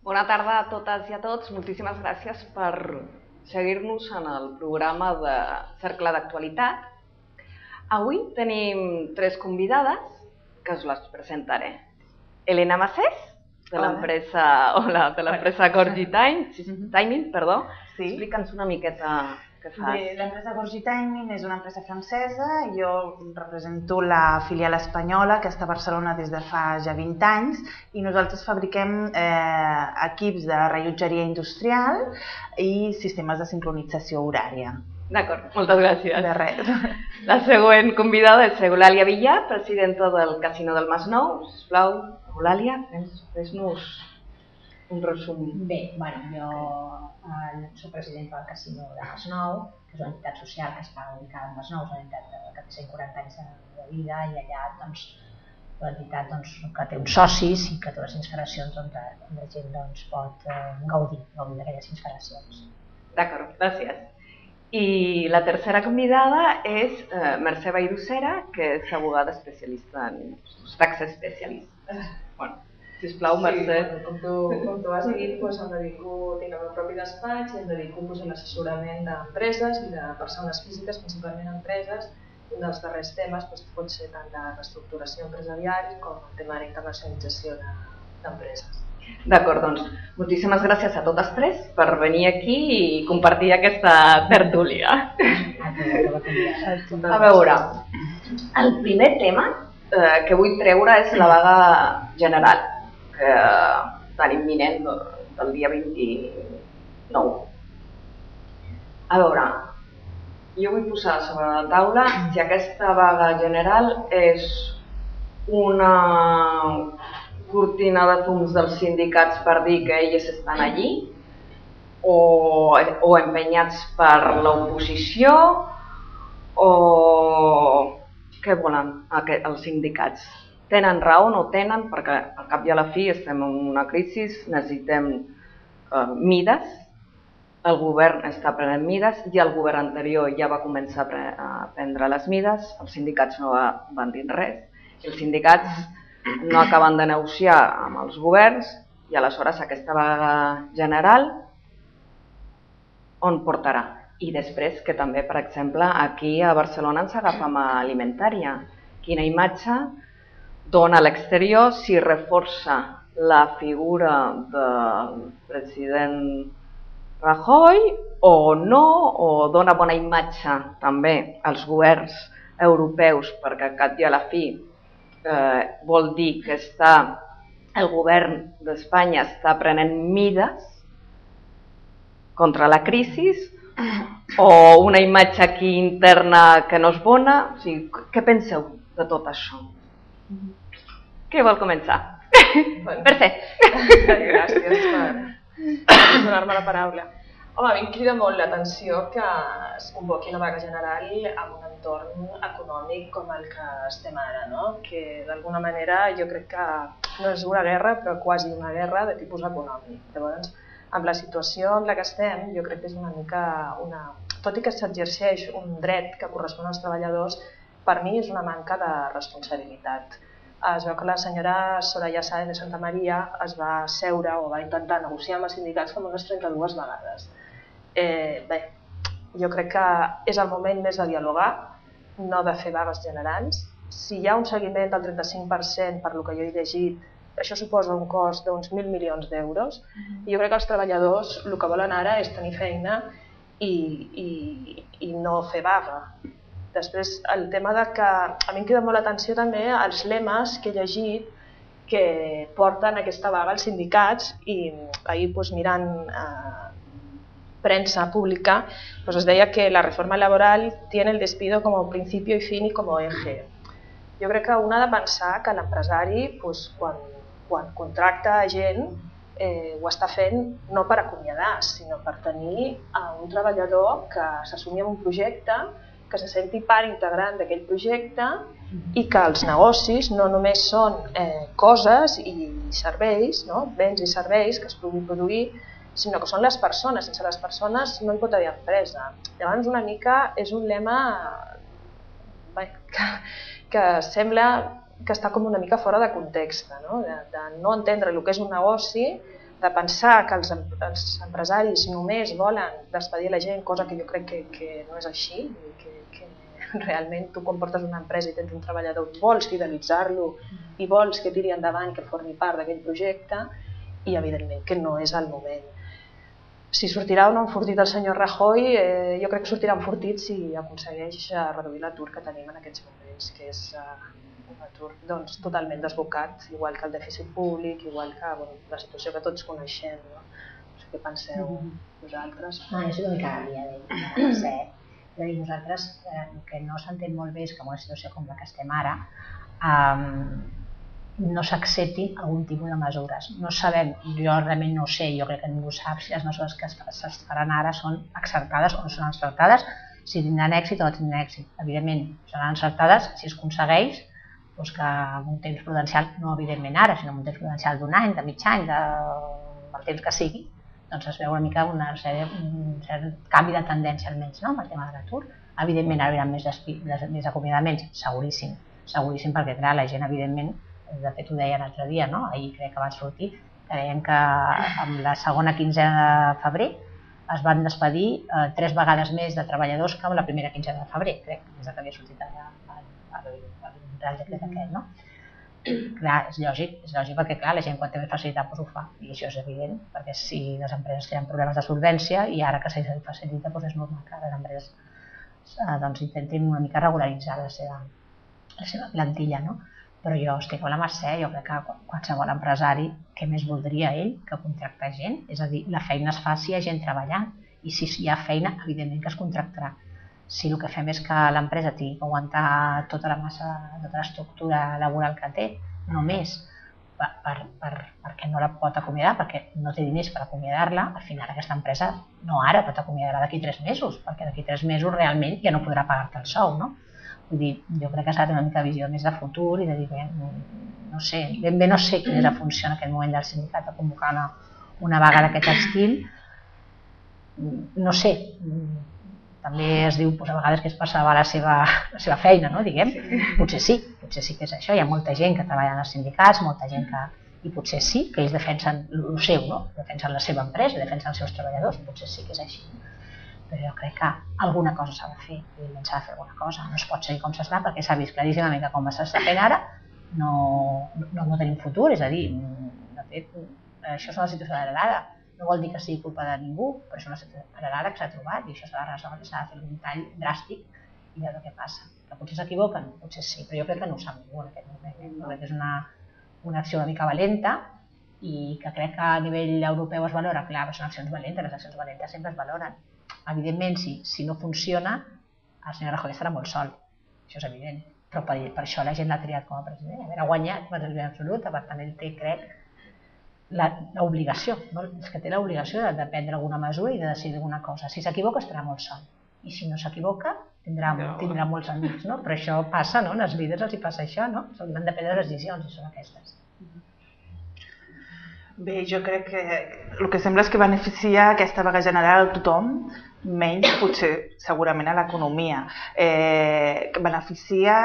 Bona tarda a totes i a tots. Moltíssimes gràcies per seguir-nos en el programa de Cercle d'Actualitat. Avui tenim 3 convidades que us les presentaré. Elena Macés, de l'empresa Gorgi Timing, explica'ns una miqueta què fas. Bé, l'empresa Gorgi Timing és una empresa francesa, jo represento la filial espanyola que està a Barcelona des de fa ja 20 anys i nosaltres fabriquem equips de rellotgeria industrial i sistemes de sincronització horària. D'acord, moltes gràcies. De res. La següent convidada és Eulàlia Villar, presidenta del Casino del Masnou. Sisplau, Eulàlia, fes-nos un resum. Bé, jo soc presidenta del Casino de Masnou, que és una entitat social que està ubicada a Masnou, és una entitat que té 140 anys de vida i allà l'entitat que té uns socis i que té unes instal·lacions on la gent pot gaudir d'aquelles instal·lacions. D'acord, gràcies. I la tercera convidada és Mercè Vallducera, que és abogada especialista en tax specialist. Sisplau, Mercè. Com tu has dit, tinc el meu propi despatx i em dedico a l'assessorament d'empreses i de persones físiques, principalment empreses. Un dels darrers temes pot ser tant de reestructuració empresarial com el tema de la internacionalització d'empreses. D'acord, doncs, moltíssimes gràcies a totes 3 per venir aquí i compartir aquesta tertúlia. A veure, el primer tema que vull treure és la vaga general, que tan imminent del dia 29. A veure, jo vull posar sobre la taula si aquesta vaga general és una cortina de fums dels sindicats per dir que ells estan allí o empenyats per l'oposició o què volen els sindicats? Tenen raó o no tenen? Perquè al cap i a la fi estem en una crisi, necessitem mides, el govern està prenent mides i el govern anterior ja va començar a prendre les mides, els sindicats no van dir res i els sindicats no acaben de negociar amb els governs i aleshores aquesta vaga general on portarà? I després que també, per exemple, aquí a Barcelona ens agafem a Alimentària. Quina imatge dona a l'exterior, si reforça la figura del president Rajoy o no, o dona bona imatge també als governs europeus perquè al cap i a la fi vol dir que el govern d'Espanya està prenent mides contra la crisi o una imatge aquí interna que no és bona? O sigui, què penseu de tot això? Qui vol començar? Mercè. Gràcies per donar-me la paraula. Home, a mi em crida molt l'atenció que es convoqui una vaga general en un entorn econòmic com el que estem ara, no? Que d'alguna manera jo crec que no és una guerra, però quasi una guerra de tipus econòmic. Llavors, amb la situació en la que estem, jo crec que és una mica tot i que s'exerceix un dret que correspon als treballadors, per mi és una manca de responsabilitat. Es veu que la senyora Soraya Sáenz de Santamaría es va seure o va intentar negociar amb els sindicats com unes 32 vegades. Bé, jo crec que és el moment més de dialogar, no de fer vagues generals. Si hi ha un seguiment del 35% per lo que jo he llegit, això suposa un cost d'uns 1.000 milions d'euros i jo crec que els treballadors el que volen ara és tenir feina i no fer vaga. Després, el tema de que a mi em crida molt l'atenció també els lemes que he llegit que porten aquesta vaga als sindicats i ahir mirant prensa pública es deia que la reforma laboral tiene el despido como principio y fin y como eje. Jo crec que un ha de pensar que l'empresari quan contracta gent ho està fent no per acomiadar, sinó per tenir un treballador que s'assumi en un projecte, que se senti part integrant d'aquell projecte i que els negocis no només són coses i serveis, béns i serveis que es puguin produir, sinó que són les persones. Sense les persones no hi pot haver empresa. Llavors una mica és un lema que sembla que està com una mica fora de context, de no entendre el que és un negoci de pensar que els empresaris només volen despedir la gent, cosa que jo crec que no és així, que realment tu quan portes una empresa i tens un treballador vols fidelitzar-lo i vols que tiri endavant, que formi part d'aquell projecte, i evidentment que no és el moment. Si sortirà o no enfortit el senyor Rajoy, jo crec que sortirà enfortit si aconsegueix reduir l'atur que tenim en aquests moments, que és un atur totalment desbocat, igual que el dèficit públic, igual que la situació que tots coneixem. No sé què penseu vosaltres. És una mica de ser. Nosaltres, el que no s'entén molt bé és que en una situació com la que estem ara no s'accepti algun tipus de mesures. No sabem, jo realment no ho sé, jo crec que ningú sap si les mesures que es faran ara són acceptades o no són acceptades, si tindran èxit o no tindran èxit. Evidentment, seran acceptades si es aconsegueix que en un temps prudencial, no evidentment ara, sinó en un temps prudencial d'un any, de mig any, del temps que sigui, doncs es veu una mica un cert canvi de tendència almenys amb el tema de l'atur. Evidentment ara hi haurà més acomiadaments, seguríssim, perquè clar, la gent evidentment, de fet ho deia l'altre dia, ahir crec que va sortir, que deien que amb la segona quinzena de febrer es van despedir 3 vegades més de treballadors que amb la primera quinzena de febrer, crec, des que havia sortit el decret aquest, no? Clar, és lògic perquè clar, la gent quan té més facilitat ho fa, i això és evident, perquè si les empreses tenen problemes de solvència i ara que se'ls facilita és normal que les empreses intentin una mica regularitzar la seva plantilla, no? Però jo estic amb la Mercè, jo crec que qualsevol empresari, què més voldria ell que contractar gent? És a dir, la feina es fa si hi ha gent treballant, i si hi ha feina, evidentment que es contractarà. Si el que fem és que l'empresa tingui que aguantar tota l'estructura laboral que té, només perquè no la pot acomiadar, perquè no té diners per acomiadar-la, al final aquesta empresa no ara, però t'acomiadarà d'aquí 3 mesos, perquè d'aquí 3 mesos realment ja no podrà pagar-te el sou, no? Vull dir, jo crec que s'ha de tenir una mica visió més de futur i de dir, no sé, ben bé no sé quina és la funció en aquest moment del sindicat de convocar una vaga d'aquest estil, no sé, també es diu a vegades que és per salvar la seva feina, no? Diguem, potser sí que és això, hi ha molta gent que treballa en els sindicats, molta gent que... i potser sí que ells defensen el seu, no? Defensen la seva empresa, defensen els seus treballadors, potser sí que és així. Però jo crec que alguna cosa s'ha de fer, evidentment s'ha de fer alguna cosa, no es pot seguir com s'està perquè s'ha vist claríssimament que com s'està fent ara no tenim futur, és a dir, de fet, això és una situació heredada, no vol dir que sigui culpa de ningú, però és una situació heredada que s'ha trobat i això s'ha de resoldre, s'ha de fer un tall dràstic i veure què passa. Que potser s'equivoquen, potser sí, però jo crec que no ho sap ningú en aquest moment, crec que és una acció una mica valenta i que crec que a nivell europeu es valora, clar, són accions valentes, les accions valentes sempre es valoren. Evidentment, si no funciona, el senyor Rajoy estarà molt sol, això és evident, però per això la gent l'ha triat com a president, haver guanyat majoria absoluta, per tant ell té, crec, l'obligació, és que té l'obligació de prendre alguna mesura i de decidir alguna cosa. Si s'equivoca estarà molt sol i si no s'equivoca tindrà molts amics, no? Però això passa, no? Als líders els hi passa això, no? Han de prendre decisions i són aquestes. Bé, jo crec que el que sembla és que beneficia aquesta vaga general a tothom, menys potser segurament a l'economia. Beneficia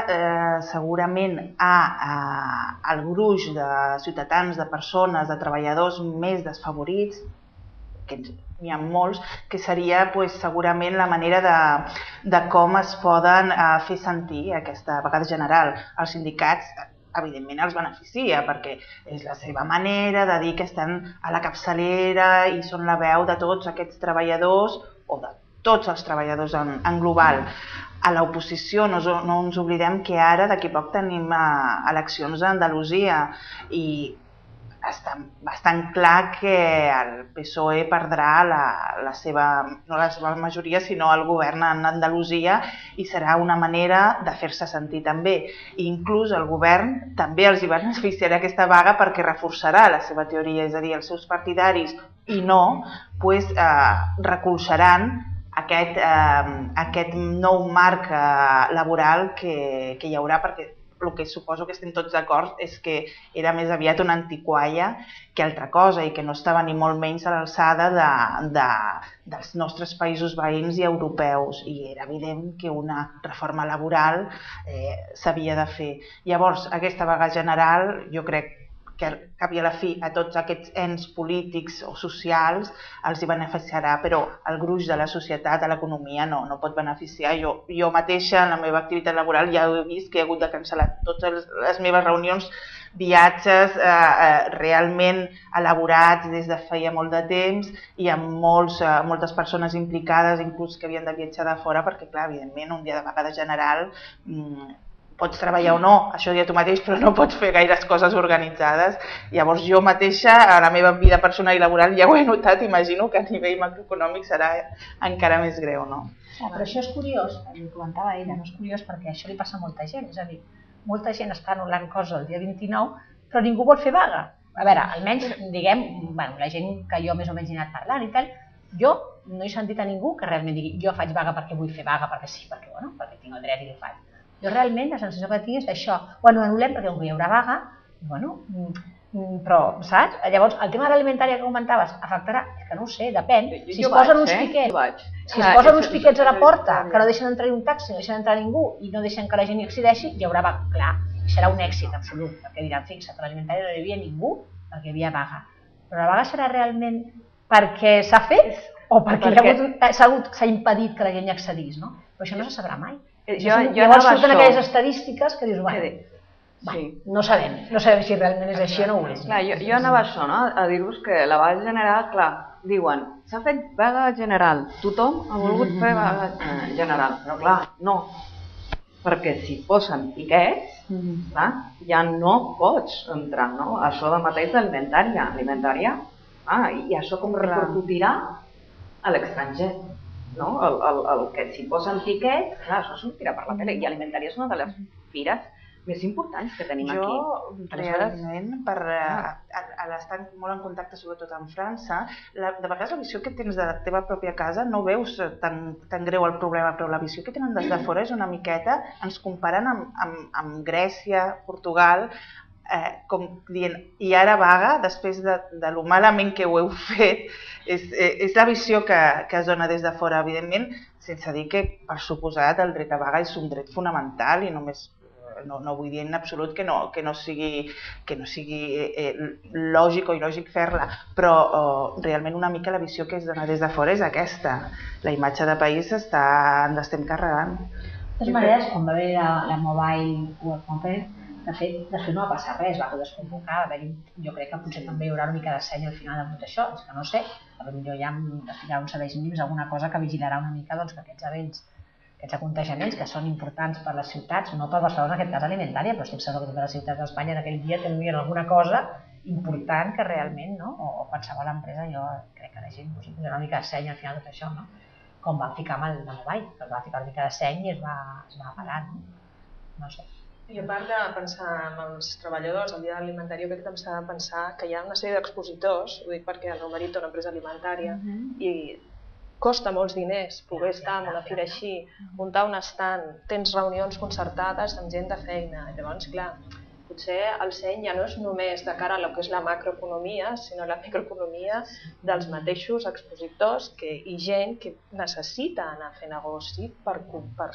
segurament al gruix de ciutadans, de persones, de treballadors més desfavorits, que n'hi ha molts, que seria segurament la manera de com es poden fer sentir aquesta vaga general. Els sindicats evidentment els beneficia perquè és la seva manera de dir que estan a la capçalera i són la veu de tots aquests treballadors o de tots els treballadors en global. A l'oposició no ens oblidem que ara d'aquí poc tenim eleccions a Andalusia i està bastant clar que el PSOE perdrà no la seva majoria, sinó el govern en Andalusia i serà una manera de fer-se sentir també. I inclús el govern també els hi beneficiarà aquesta vaga perquè reforçarà la seva teoria, és a dir, els seus partidaris i no, recolzaran aquest nou marc laboral que hi haurà, perquè el que suposo que estem tots d'acord és que era més aviat una antiqualla que altra cosa i que no estava ni molt menys a l'alçada dels nostres països veïns i europeus i era evident que una reforma laboral s'havia de fer. Llavors, aquesta vaga general jo crec que al cap i a la fi a tots aquests ens polítics o socials els hi beneficiarà, però el gruix de la societat, de l'economia, no pot beneficiar. Jo mateixa, en la meva activitat laboral, ja he vist que he hagut de cancel·lar totes les meves reunions, viatges realment elaborats des de feia molt de temps i amb moltes persones implicades, inclús que havien de viatjar de fora, perquè, clar, evidentment, un dia de vaga general pots treballar o no, això dia tu mateix, però no pots fer gaires coses organitzades. Llavors jo mateixa, a la meva vida personal i laboral, ja ho he notat, imagino que a nivell macroeconòmic serà encara més greu, no? Però això és curiós, ho comentava ella, no és curiós perquè això li passa a molta gent, és a dir, molta gent està anul·lant coses el dia 29, però ningú vol fer vaga. A veure, almenys, diguem, la gent que jo més o menys he anat parlant i tal, jo no he sentit a ningú que realment digui jo faig vaga perquè vull fer vaga, perquè sí, perquè tinc el dret i ho faig. Jo realment la sensació que tinc és d'això, anul·lem perquè hi haurà vaga, però, saps? Llavors, el tema de l'alimentària que comentaves afectarà, és que no ho sé, depèn. Si es posen uns piquets a la porta, que no deixen entrar un taxi, no deixen entrar ningú i no deixen que la gent hi accedeixi, hi haurà vaga, clar, serà un èxit absolut, perquè diran, fixa't, a l'alimentària no hi havia ningú perquè hi havia vaga. Però la vaga serà realment perquè s'ha fet o perquè s'ha impedit que la gent hi accedís, no? Però això no se sabrà mai. Llavors surten aquelles estadístiques que dius, no sabem si realment és així o no ho és. Jo anava a això, a dir-vos que la vaga general, clar, diuen, s'ha fet vaga general, tothom ha volgut fer vaga general, però clar, no, perquè si posen piquets, ja no pots entrar, no? Això del mateix d'alimentària, i això com repercutirà a l'estranger. El que s'hi posen piquets, clar, això sortirà per la tele, i alimentària és una de les fires més importants que tenim aquí. Jo, realment, per estar molt en contacte, sobretot en França, de vegades la visió que tens de la teva pròpia casa no veus tan greu el problema, però la visió que tenen des de fora és una miqueta, ens comparen amb Grècia, Portugal, com dient, i ara vaga, després de lo malament que ho heu fet, és la visió que es dona des de fora, evidentment, sense dir que, per suposat, el dret a vaga és un dret fonamental i només no vull dir en absolut que no sigui lògic o il·lògic fer-la, però realment una mica la visió que es dona des de fora és aquesta. La imatge de país ens l'estem carregant. De totes maneres, quan va haver la Mobile World Conference, de fet no va passar res, va poder desconvocar, jo crec que potser també hi haurà una mica de seny al final de tot això, és que no sé, potser ja es ficarà uns serveis mínims, alguna cosa que vigilarà una mica que aquests events, aquests aconteixements que són importants per les ciutats, no per Barcelona, en aquest cas alimentària, però estic segur que totes les ciutats d'Espanya en aquell dia tenien alguna cosa important que realment, o qualsevol empresa, jo crec que la gent posarà una mica de seny al final de tot això, com van ficar amb el Mobile, que es va ficar una mica de seny i es va parar, no sé. I a part de pensar en els treballadors, el dia alimentari, jo crec que també s'ha de pensar que hi ha una sèrie d'expositors, ho dic perquè el meu marit té una empresa alimentària i costa molts diners poder estar en una fira així, muntar un estand, tens reunions concertades amb gent de feina, llavors clar, potser el seny ja no és només de cara a lo que és la macroeconomia, sinó la microeconomia dels mateixos expositors i gent que necessita anar a fer negoci per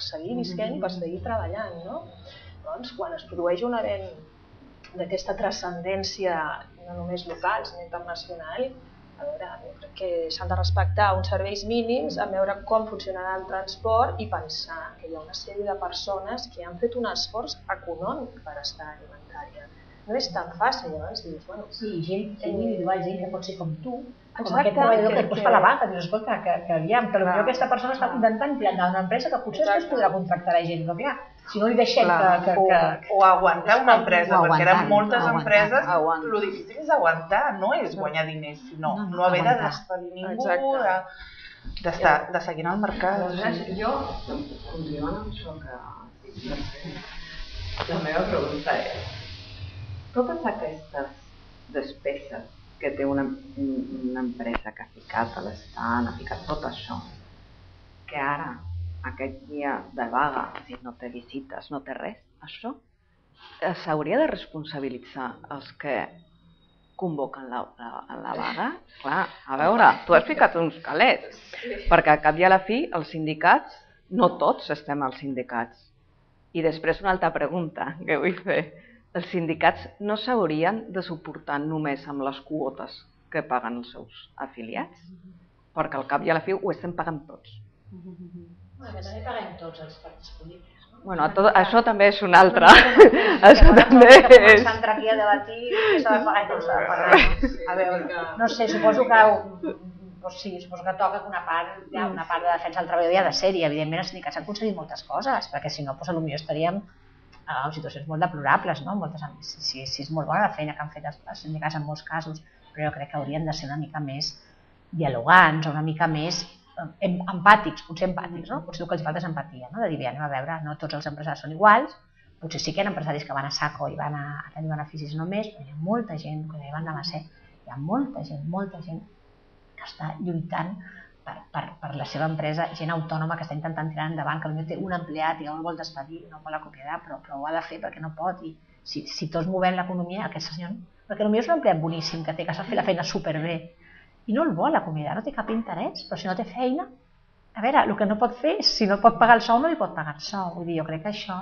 seguir visquent i per seguir treballant, no? Doncs, quan es produeix un event d'aquesta transcendència no només local, sinó internacional, a veure, jo crec que s'han de respectar uns serveis mínims, a veure com funcionarà el transport i pensar que hi ha una sèrie de persones que han fet un esforç econòmic per estar alimentària. No és tan fàcil, llavors dius, bueno... Sí, gent individual, gent que pot ser com tu, com aquest treballador que després fa la vaga, dius, escolta, que aviam, que potser aquesta persona està intentant tirar endavant una empresa que potser després podrà contractar la gent, però clar, si no li deixem que... O aguantar una empresa, perquè eren moltes empreses, el difícil és aguantar, no és guanyar diners, sinó no haver de despedir ningú, de seguir en el mercat. Jo, continuant amb això que la meva pregunta és, totes aquestes despeses que té una empresa que ha ficat a l'estand, ha ficat tot això, que ara, aquest dia de vaga, si no té visites, no té res, això s'hauria de responsabilitzar els que convoquen la vaga? Clar, a veure, tu has ficat uns calés, perquè al cap i a la fi els sindicats, no tots estem als sindicats. I després una altra pregunta que vull fer. els sindicats no s'haurien de suportar només amb les quotes que paguen els seus afiliats, perquè al cap i a la fi ho estem pagant tots. Bueno, també paguem tots els partits polítics. Bueno, això també és un altre. Això també és... Començar a entrar aquí a debatir que s'ha de pagar i no s'ha de pagar. A veure, no sé, suposo que toca que una part de defensa del treballador ha de ser, i evidentment els sindicats han aconseguit moltes coses, perquè si no, potser estaríem en situacions molt deplorables, no? Si és molt bona la feina que han fet els sindicats en molts casos, però jo crec que haurien de ser una mica més dialogants, o una mica més empàtics, potser empàtics, no? Potser el que els falta és empatia, no? De dir, bé, anem a veure, no tots els empresaris són iguals, potser sí que hi ha empresaris que van a saco i van a tenir beneficis només, però hi ha molta gent, que hi van a ser, hi ha molta gent que està lluitant per la seva empresa, gent autònoma que està intentant tirar endavant, que potser té un empleat i el vol despedir, no vol acomiadar, però ho ha de fer perquè no pot. I si tots movem l'economia, aquest senyor, perquè potser és un empleat boníssim que sap fer la feina superbé i no el vol acomiadar, no té cap interès, però si no té feina, a veure, el que no pot fer és, si no pot pagar el sou, no li pot pagar el sou. Vull dir, jo crec que això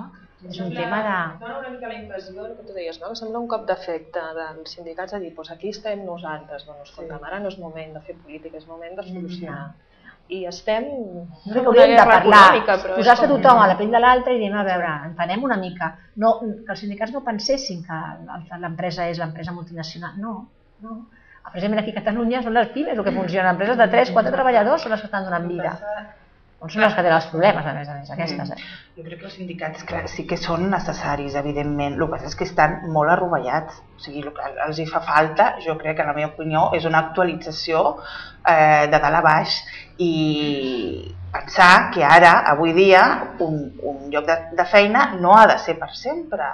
és un tema de... Dóna una mica la impressió, el que tu deies, no? Que sembla un cop d'efecte dels sindicats a dir, doncs aquí estem nosaltres, bueno, escolta'm, ara no és moment de fer política, és moment de solucionar. I estem... No sé que hauríem de parlar, posar-se tothom a la pell de l'altre i dir, a veure, entenem una mica. Que els sindicats no pensessin que l'empresa és l'empresa multinacional, no. Precisament aquí a Catalunya són les pimes el que funciona, empreses de 3-4 treballadors són les que estan donant vida. Són les que tenen els problemes, a més, aquestes. Jo crec que els sindicats sí que són necessaris, evidentment. El que passa és que estan molt arrovellats. O sigui, el que els hi fa falta, jo crec que en la meva opinió, és una actualització de dalt a baix i pensar que ara, avui dia, un lloc de feina no ha de ser per sempre,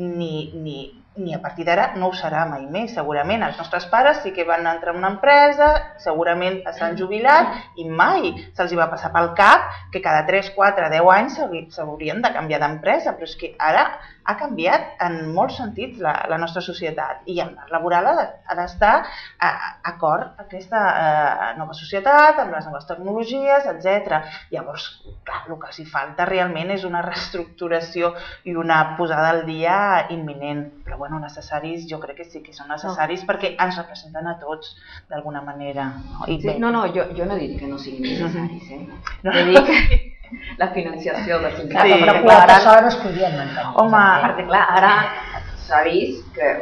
ni a partir d'ara no ho serà mai més, segurament. Els nostres pares sí que van entrar en una empresa, segurament s'han jubilat i mai se'ls va passar pel cap que cada 3, 4, 10 anys s'haurien de canviar d'empresa, però és que ara ha canviat en molts sentits la nostra societat i el marc laboral ha d'estar d'acord amb aquesta nova societat, amb les noves tecnologies, etc. Llavors, clar, el que els hi falta realment és una reestructuració i una posada al dia imminent, però bueno, necessaris, jo crec que sí que són necessaris perquè ens representen a tots d'alguna manera. No, jo no he dit que no siguin necessaris, He dit que la financiació dels sindicats... Però quotes sola no es podien mantenir. Home, perquè clar, ara s'ha vist que,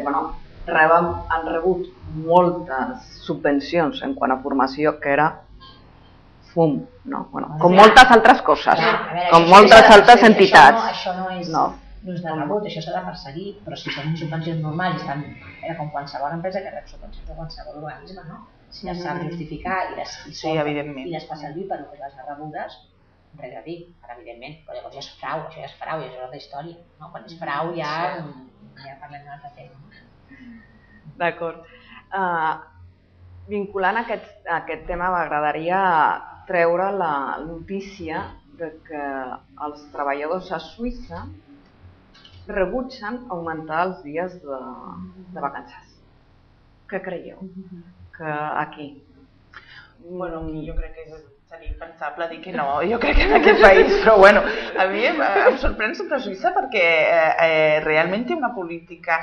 han rebut moltes subvencions en quant a formació que era fum, no? Com moltes altres coses, com moltes altres entitats. Això no és de rebut, això s'ha de perseguir, però si són subvencions normals, era com qualsevol empresa que rep subvencions de qualsevol organisme, no? Si les sap justificar i les fa servir per les rebudes, res a dir, evidentment, però llavors ja és frau, això ja és una altra història, no? Quan és frau ja parlem d'un altre tema. D'acord. Vinculant a aquest tema m'agradaria treure la notícia que els treballadors a Suïssa rebutgen augmentar els dies de vacances. Què creieu? Que aquí? Bueno, jo crec que seria impensable dir que no, jo crec que en aquest país, però bueno, a mi em sorprèn sempre Suïssa perquè realment té una política,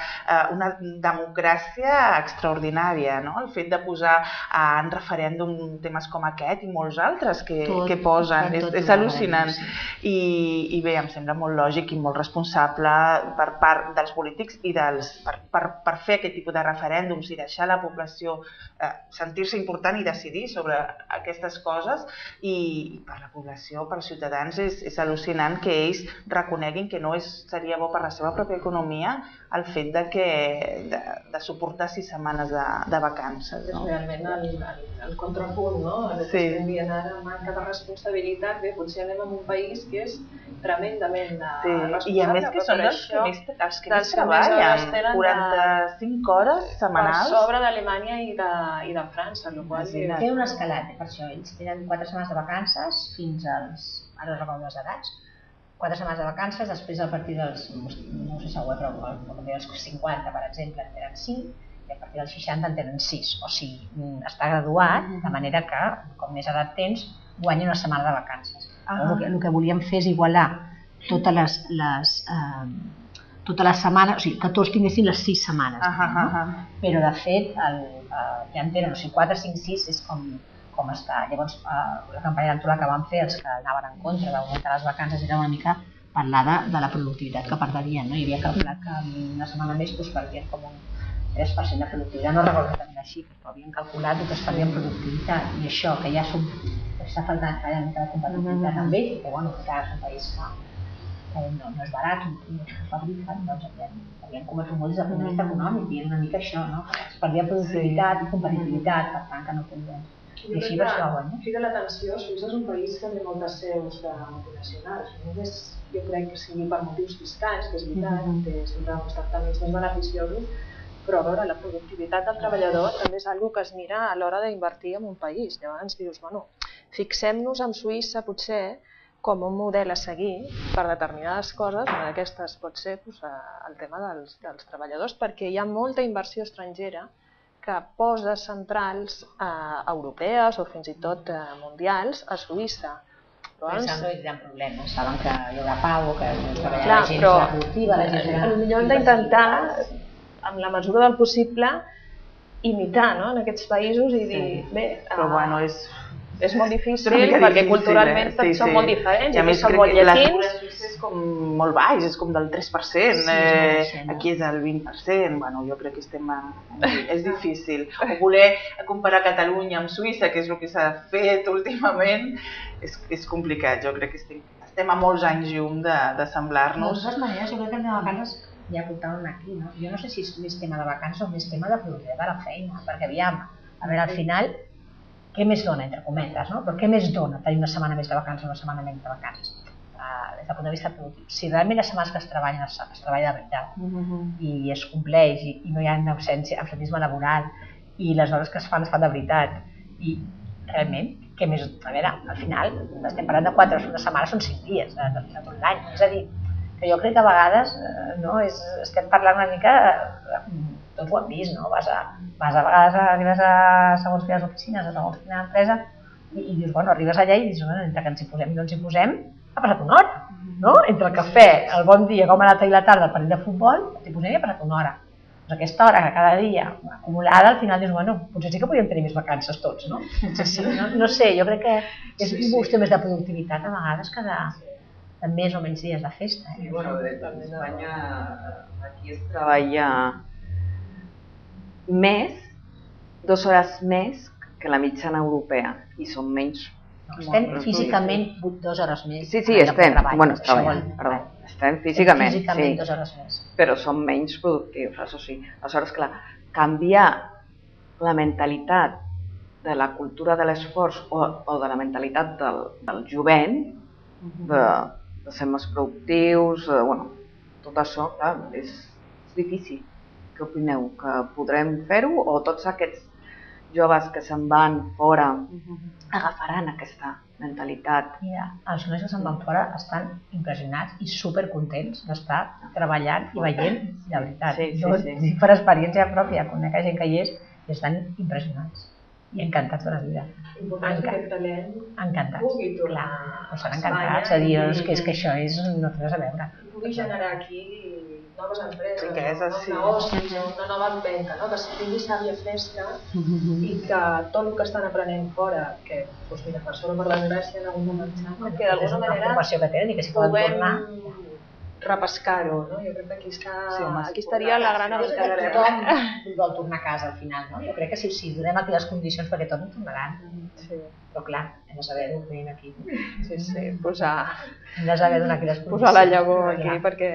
una democràcia extraordinària, no? El fet de posar en referèndum temes com aquest i molts altres que posen, és al·lucinant. I bé, em sembla molt lògic i molt responsable per part dels polítics i per fer aquest tipus de referèndums i deixar la població sentir-se important i decidir sobre aquestes coses. I per la població, per als ciutadans, és al·lucinant que ells reconeguin que no seria bo per la seva pròpia economia el fet de suportar 6 setmanes de vacances. És realment el contrapunt, no? Estem dient ara manca de responsabilitat, bé, potser anem a un país que és tremendament responsable. I a més que són els que més treballen, 45 hores setmanals. Per sobre d'Alemanya i de França, el qual... Té un escalat, per això. Ells tenen 4 setmanes de vacances fins als... ara no recordo les edats. 4 setmanes de vacances, després a partir dels... no sé si ho però dels 50, per exemple, en tenen 5, i a partir dels 60 en tenen 6. O sigui, està graduat, de manera que, com més edat tens, guanya una setmana de vacances. El que volíem fer és igualar totes tota la setmana, o sigui, que tots tinguessin les 6 setmanes. Però, de fet, ja en tenen, o sigui, 4, 5, 6 és com està. Llavors, la campanya electoral que van fer, els que anaven en contra d'augmentar les vacances, era una mica parlar de la productivitat que perdrien, no? Hi havia calculat que una setmana més perdien com un 3% de productivitat, no recordo exactament les xifres, però havien calculat que es perdien productivitat, i això, que ja està faltant cada mica de competitivitat amb ells, que bueno, que és un país que no és barat, i els que fabriquen, doncs havien cometut molts des del punt de vista econòmic, i era una mica això, no? Es perdia productivitat i competitivitat, per tant que no podien. I així va ser guany. Crida l'atenció, Suïssa és un país que té moltes seus de multinacionals, només jo crec que sigui per motius fiscals, que és veritat, té sempre uns tractaments més beneficiosos, però a veure, la productivitat del treballador també és una que es mira a l'hora d'invertir en un país. Llavors dius, bueno, fixem-nos en Suïssa potser com un model a seguir per determinades coses, una d'aquestes pot ser el tema dels treballadors, perquè hi ha molta inversió estrangera que posa centrals europees o fins i tot mundials a Suïssa. Però no hi ha problemes, saben que hi haurà pau, que treballarà la gent serà productiva, la gent serà... Potser hem d'intentar, amb la mesura del possible, imitar en aquests països i dir, bé... Però bueno, és molt difícil perquè culturalment tots són molt diferents. I a més crec que l'atur a Suïssa és com molt baix, és com del 3%, aquí és del 20%, bueno, jo crec que és difícil. O voler comparar Catalunya amb Suïssa, que és el que s'ha fet últimament, és complicat. Jo crec que estem a molts anys llum d'assemblar-nos. De totes maneres, jo crec que el de vacances ja portaven aquí, no? Jo no sé si és més tema de vacances o més tema de productivitat de la feina, perquè aviam, a veure, al final, què més dona, entre cometes, no? Però què més dona tenir una setmana més de vacances o una setmana menys de vacances? Des del punt de vista productiu. Si realment les setmanes que es treballa de veritat i es compleix i no hi ha absentisme laboral i les hores que es fan de veritat i realment, què més? A veure, al final estem parlant de 4 setmanes, són 5 dies de tot l'any. És a dir, que jo crec que a vegades estem parlant una mica, tots ho hem vist, no? Vas a vegades arribes a segons quines oficines, a segons quina empresa i dius, bueno, arribes allà i dius, bueno, entre que ens hi posem i no ens hi posem, ha passat una hora, no? Entre el cafè, el bon dia, com ha anat ahir la tarda, el partit de futbol, t'hi posem i ha passat una hora. Doncs aquesta hora que cada dia acumulada, al final dius, bueno, potser sí que podríem tenir més vacances tots, no? No sé, jo crec que és un qüestió més de productivitat a vegades que de més o menys dies de festa. Sí, bueno, a Espanya aquí es treballa més, 2 hores més que la mitjana europea i són menys. Estem físicament 2 hores més. Sí, estem, bueno, perdó, estem físicament, sí, 2 hores més. Però són menys productius, això sí. Aleshores, clar, canviar la mentalitat de la cultura de l'esforç o de la mentalitat del jovent, de ser més productius, bueno, tot això, clar, és difícil. Què opineu? Que podrem fer-ho o tots aquests joves que se'n van fora agafaran aquesta mentalitat? Mira, els nois que se'n van fora estan impressionats i supercontents d'estar treballant i veient, de veritat. Jo dic per experiència pròpia, conec gent que hi és i estan impressionats i encantats de la vida. Important que aquest talent pugui tornar a Espanya. És a dir, és que això no té res a veure. Pugui generar aquí noves empreses, nous negocis, una nova empenta, que es tingui sàvia fresca i que tot el que estan aprenent fora, que per sort o per desgràcia han hagut de marxar, que d'alguna manera puguem repescar-ho. Jo crec que aquí estaria la gran avantatge. Tothom vol tornar a casa al final. Jo crec que si donem aquí les condicions perquè tots tornaran. Però clar, hem de saber-ho venint aquí. Sí, posar la llavor aquí perquè...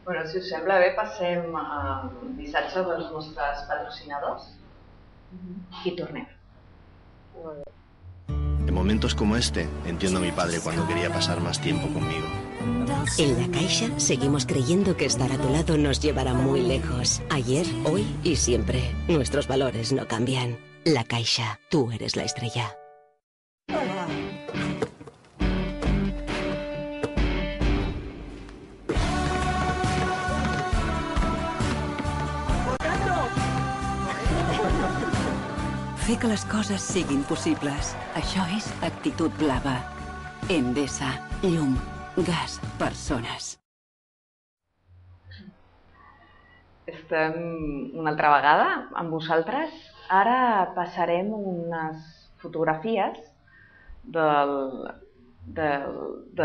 Bueno, si us sembla bé, passem al missatge dels nostres patrocinadors i tornem. En momentos como este, entiendo a mi padre cuando quería pasar más tiempo conmigo. En La Caixa seguimos creyendo que estar a tu lado nos llevará muy lejos. Ayer, hoy y siempre. Nuestros valores no cambian. La Caixa, tú eres la estrella. Fer que les coses siguin possibles. Això és Actitud Blava. Endesa, llum, gas, persones. estem una altra vegada amb vosaltres. Ara passarem unes fotografies de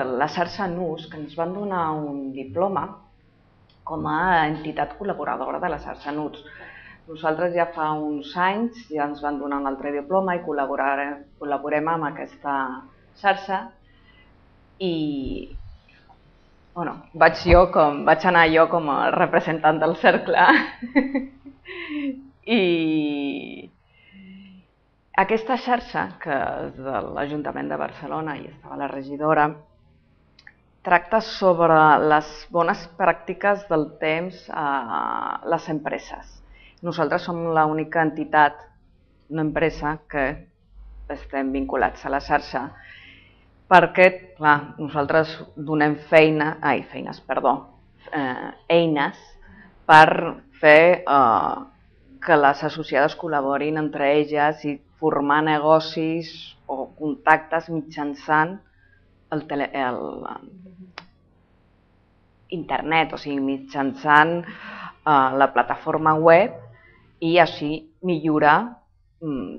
la xarxa NUS, que ens van donar un diploma com a entitat col·laboradora de la xarxa NUS. Nosaltres ja fa uns anys ja ens van donar un altre diploma i col·laborem amb aquesta xarxa i vaig anar jo com a representant del cercle i aquesta xarxa, que és de l'Ajuntament de Barcelona i estava la regidora, tracta sobre les bones pràctiques del temps a les empreses. Nosaltres som l'única entitat, una empresa, que estem vinculats a la xarxa perquè, clar, nosaltres donem eines per fer que les associades col·laborin entre elles i formar negocis o contactes mitjançant internet, o sigui, mitjançant la plataforma web i així millorar,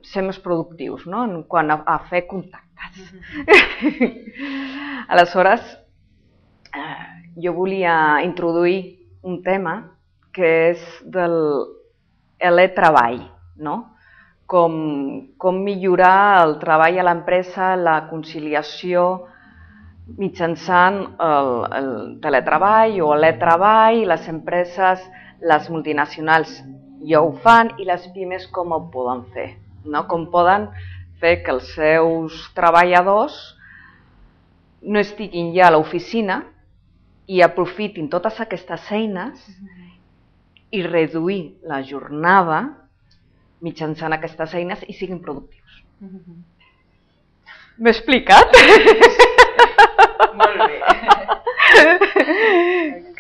ser més productius, no? En quant a fer contactes. Aleshores, jo volia introduir un tema que és del treball, no? Com millorar el treball a l'empresa, la conciliació mitjançant el teletreball o l'e-treball. Les empreses, les multinacionals ja ho fan i les pimes com ho poden fer, no? Com poden fer que els seus treballadors no estiguin ja a l'oficina i aprofitin totes aquestes eines i reduir la jornada mitjançant aquestes eines i siguin productius. M'he explicat? Molt bé.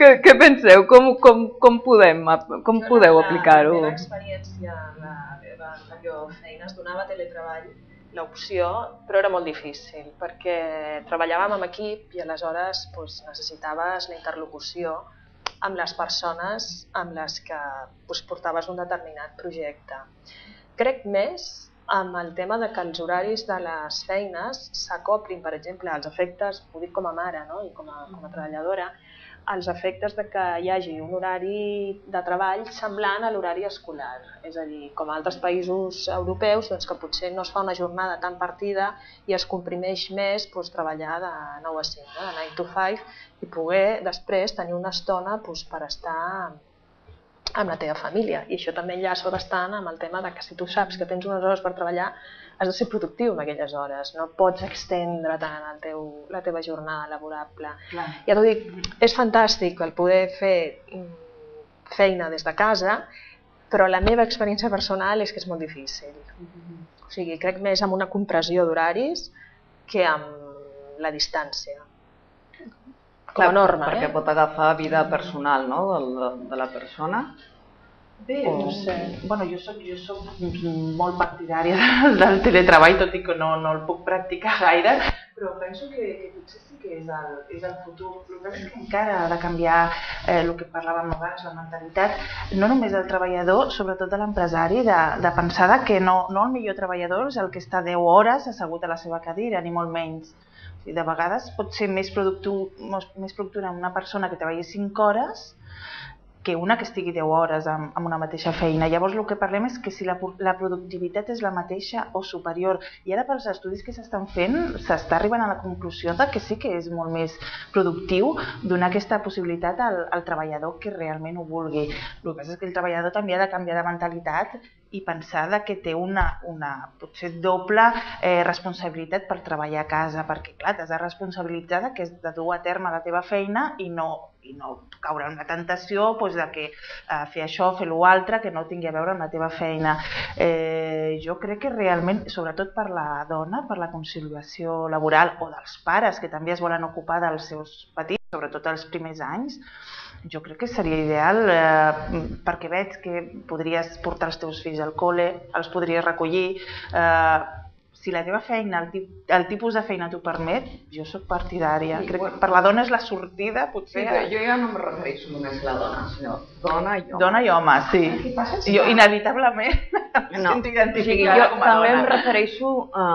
Què penseu? Com podeu aplicar-ho? La meva experiència, la meva millor feina es donava teletreball, l'opció, però era molt difícil perquè treballàvem en equip i aleshores necessitaves la interlocució amb les persones amb les que portaves un determinat projecte. Crec més amb el tema de que els horaris de les feines s'acoplin, per exemple, als efectes, ho dic com a mare, no? I com a treballadora, als efectes de que hi hagi un horari de treball semblant a l'horari escolar. És a dir, com a altres països europeus, que potser no es fa una jornada tan partida i es comprimeix més treballar de 9 a 5, de 9 to 5, i poder després tenir una estona per estar amb la teva família. I això també enllaça bastant amb el tema de que si tu saps que tens unes hores per treballar, has de ser productiu en aquelles hores, no pots extendre tant la teva jornada laborable. Ja t'ho dic, és fantàstic el poder fer feina des de casa, però la meva experiència personal és que és molt difícil. O sigui, crec més amb una compressió d'horaris que amb la distància. Com a norma, perquè pot agafar vida personal, no?, de la persona. Bé, no sé. Bueno, jo soc molt partidària del teletreball, tot i que no el puc practicar gaire, però penso que potser sí que és el futur. El que és que encara ha de canviar el que parlàvem abans, la mentalitat, no només del treballador, sobretot de l'empresari, de pensar que no el millor treballador és el que està 10 hores assegut a la seva cadira, ni molt menys. De vegades pot ser més productiva una persona que treballi 5 hores que una que estigui 10 hores amb una mateixa feina. Llavors el que parlem és que si la productivitat és la mateixa o superior. I ara pels estudis que s'estan fent s'està arribant a la conclusió que sí que és molt més productiu donar aquesta possibilitat al treballador que realment ho vulgui. El que passa és que el treballador també ha de canviar de mentalitat i pensar que té una potser doble responsabilitat per treballar a casa, perquè clar, t'has de responsabilitzar que has de dur a terme la teva feina i no caure en la tentació de que fer això, fer l'altre, que no tingui a veure amb la teva feina. Jo crec que realment, sobretot per la dona, per la conciliació laboral o dels pares que també es volen ocupar dels seus petits, sobretot els primers anys, jo crec que seria ideal perquè veig que podries portar els teus fills al col·le, els podries recollir, si la teva feina, el tipus de feina t'ho permet, jo sóc partidària. Crec que per la dona és la sortida, potser... Sí, però jo ja no em refereixo només a la dona, sinó dona i home. Dona i home, sí. Jo inevitablement em sento identificada com a dona. Jo també em refereixo a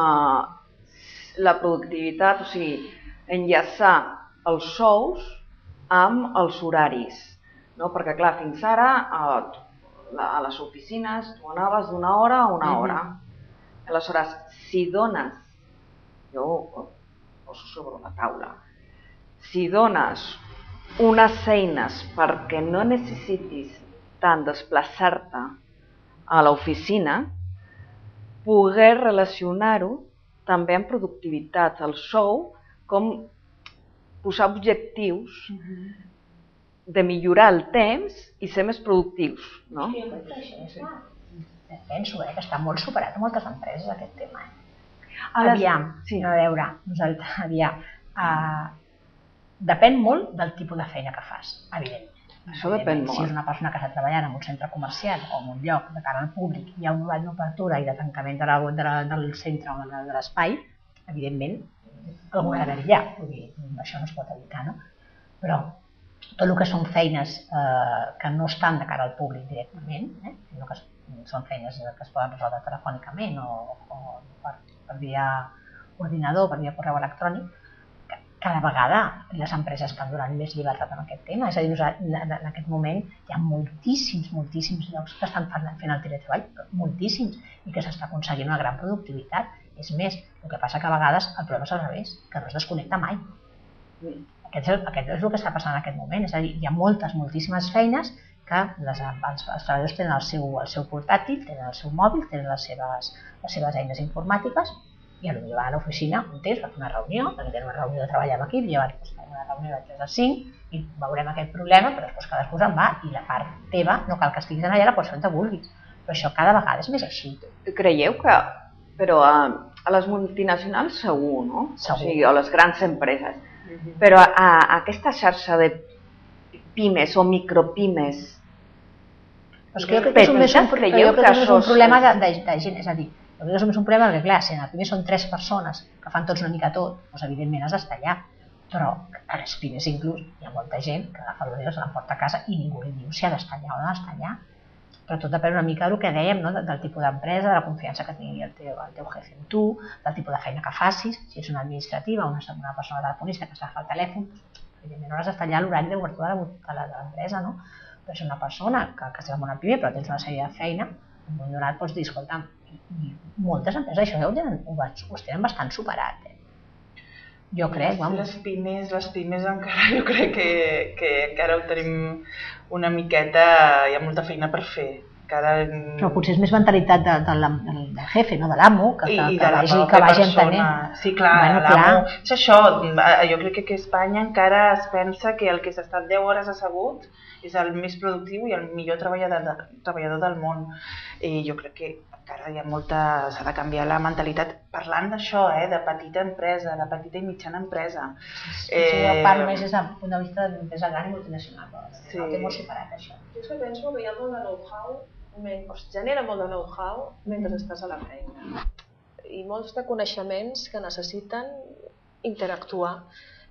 la productivitat, o sigui, enllaçar els sous amb els horaris, no? Perquè clar, fins ara a les oficines tu anaves d'una hora a una hora. Aleshores, si dones, jo ho poso sobre la taula, si dones unes eines perquè no necessitis tant desplaçar-te a l'oficina, poder relacionar-ho també amb productivitat, el sou, com posar objectius de millorar el temps i ser més productius, no? Sí, jo crec que això és clar. Penso que està molt superat a moltes empreses aquest tema. Aviam, a veure, depèn molt del tipus de feina que fas, evidentment. Això depèn molt. Si és una persona que està treballant en un centre comercial o en un lloc de cara al públic, hi ha un horari d'obertura i de tancament del centre o de l'espai, evidentment, algun horari hi ha, això no es pot evitar, no? Però tot el que són feines que no estan de cara al públic directament, sinó que són feines que es poden resoldre telefònicament o per via ordinador, per via correu electrònic, cada vegada les empreses estan donant més llibertat en aquest tema. És a dir, en aquest moment hi ha moltíssims llocs que estan fent el teletreball, moltíssims, i que s'està aconseguint una gran productivitat. És més, el que passa que a vegades el problema és al revés, que no es desconnecta mai. Aquest és el que està passant en aquest moment, és a dir, hi ha moltíssimes feines que els treballadors tenen el seu portàtil, tenen el seu mòbil, tenen les seves eines informàtiques i potser va a l'oficina un temps per fer una reunió, perquè tenen una reunió de treball amb equip, llavors una reunió de 3 a 5 i veurem aquest problema, però després cadascú se'n va i la part teva no cal que estiguis allà, la pots fer on te vulguis. Però això cada vegada és més així. Creieu que, però a les multinacionals segur, no? Segur. O sigui, a les grans empreses. Però a aquesta xarxa de pimes o micropimes, jo crec que és un problema de gent, és a dir, jo crec que és un problema perquè, clar, si en el primer són 3 persones que fan tots una mica tot, doncs evidentment has d'estar allà, però a les pimes inclús hi ha molta gent que agafa l'ordinador, se l'emporta a casa i ningú li diu si ha d'estar allà o no ha d'estar allà. Però tot depèn una mica del que dèiem, del tipus d'empresa, de la confiança que tingui el teu jefe en tu, del tipus de feina que facis, si ets una administrativa o una persona telefonista que s'agafa el telèfon, evidentment no has d'estar allà a l'horari d'obertura de l'empresa, no? Però si una persona que estàs en una pime però tens una sèrie de feina, en un donat pots dir, escolta, moltes empreses això ho tenen bastant superat. Jo crec, Les pimes encara, jo crec que encara ho tenim una miqueta, hi ha molta feina per fer. Però potser és més mentalitat del jefe, no de l'amo, que vagi entenent. Sí, clar, l'amo. És això, jo crec que a Espanya encara es pensa que el que s'ha estat 10 hores assegut és el més productiu i el millor treballador del món. I jo crec que encara hi ha s'ha de canviar la mentalitat. Parlant d'això, de petita empresa, de petita i mitjana empresa. La part només és del punt de vista de l'empresa gran i multinacional, però té molt superat això. Jo és que penso que hi ha molt de know-how, es genera molt de know-how mentre estàs a la feina. I molts de coneixements que necessiten interactuar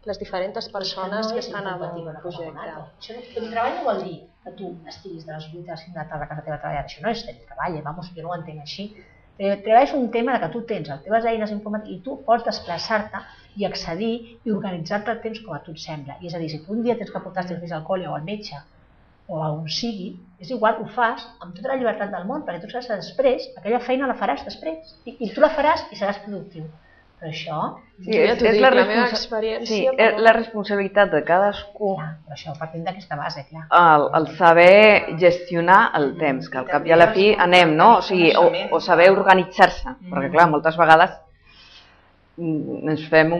les diferents persones que estan en un projecte. Teletreball no vol dir que tu estiguis de les 8 a les 5 de la tarda a casa teva treballant. Això no és teletreball, jo no ho entenc així. Teletreball és un tema que tu tens les teves eines informàtiques i tu pots desplaçar-te i accedir i organitzar-te el temps com a tu et sembla. I és a dir, si tu un dia tens que portar els fills al col·le o al metge o a on sigui, és igual, ho fas amb tota la llibertat del món, perquè tu saps que després aquella feina la faràs després i tu la faràs i seràs productiu. Però això... és la responsabilitat de cadascú. Però això partint d'aquesta base, clar. El saber gestionar el temps, que al cap i a la fi anem, no? O saber organitzar-se, perquè clar, moltes vegades ens fem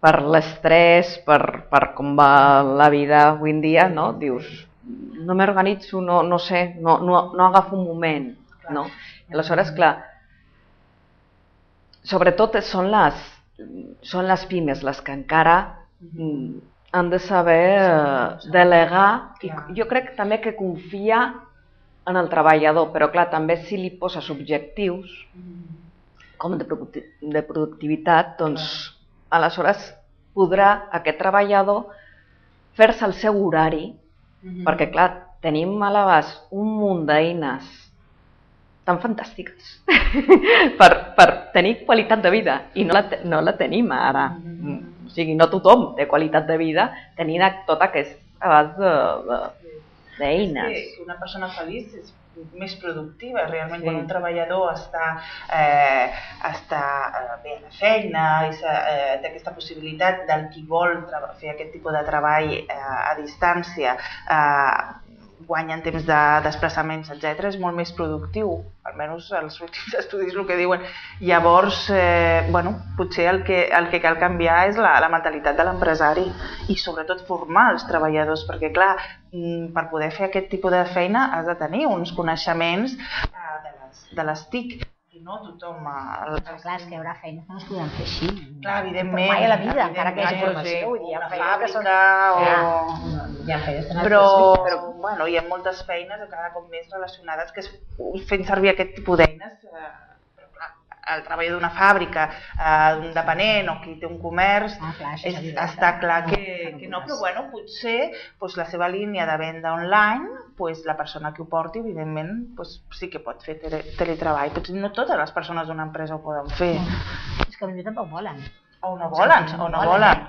per l'estrès, per com va la vida avui en dia, no? Dius, no m'organitzo, no sé, no agafo un moment, no? Aleshores, clar, sobretot són les pimes les que encara han de saber delegar i jo crec també que confiar en el treballador, però clar, també si li poses objectius com de productivitat, doncs aleshores podrà aquest treballador fer-se el seu horari, perquè clar, tenim a l'abast un munt d'eines tan fantàstiques per tenir qualitat de vida i no la tenim ara. O sigui, no tothom té qualitat de vida tenint tot aquest abast d'eines. Sí, una persona feliç és més productiva, realment quan un treballador està bé a la feina i té aquesta possibilitat del qui vol fer aquest tipus de treball a distància, guanya en temps de desplaçaments, etc., és molt més productiu, almenys els últims estudis el que diuen. Llavors, potser el que cal canviar és la mentalitat de l'empresari i sobretot formar els treballadors, perquè clar, per poder fer aquest tipus de feina has de tenir uns coneixements de les TIC. I no tothom... Clar, és que hi haurà feines que no es podran fer així. Clar, evidentment. Mai a la vida, encara que hi hagi formació. Una fàbrica o... Però hi ha moltes feines cada cop més relacionades que fent servir aquest tipus d'eines. El treball d'una fàbrica, d'un dependent o qui té un comerç, està clar que no, però potser la seva línia de venda online, la persona que ho porti, evidentment, sí que pot fer teletreball. Potser no totes les persones d'una empresa ho poden fer. És que potser tampoc volen. O no volen.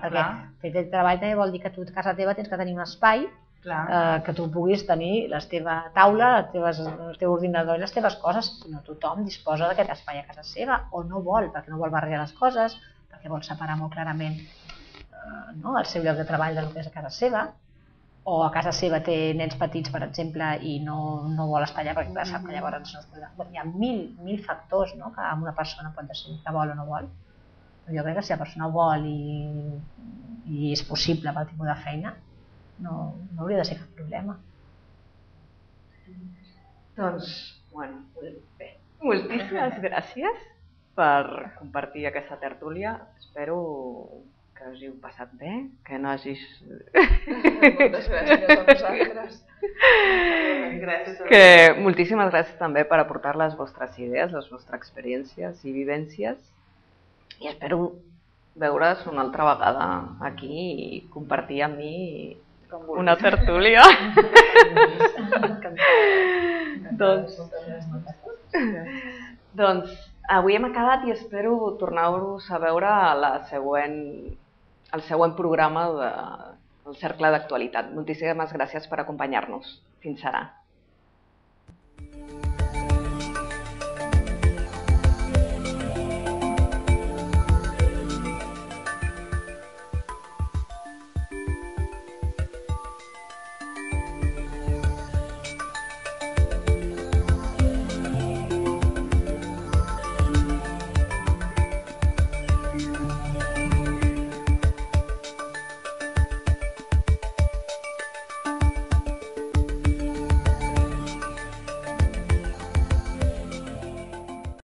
Perquè fer teletreball també vol dir que tu a casa teva tens que tenir un espai que tu puguis tenir la teva taula, el teu ordinador i les teves coses. No tothom disposa d'aquest espai a casa seva, o no vol, perquè no vol barrejar les coses, perquè vol separar molt clarament el seu lloc de treball del que és a casa seva, o a casa seva té nens petits, per exemple, i no vol estar allà perquè sap que llavors no es podrà. Hi ha mil factors que una persona pot decidir que vol o no vol. Però jo crec que si la persona vol i és possible pel tipus de feina, no hauria de ser cap problema. Doncs, bé, moltíssimes gràcies per compartir aquesta tertúlia. Espero que us hi heu passat bé, que no hagis... Moltes gràcies a vosaltres. Moltíssimes gràcies també per aportar les vostres idees, les vostres experiències i vivències. I espero veure's una altra vegada aquí i compartir amb mi una tertúlia. Doncs avui hem acabat i espero tornar-vos a veure al següent programa del Cercle d'Actualitat. Moltíssimes gràcies per acompanyar-nos. Fins ara.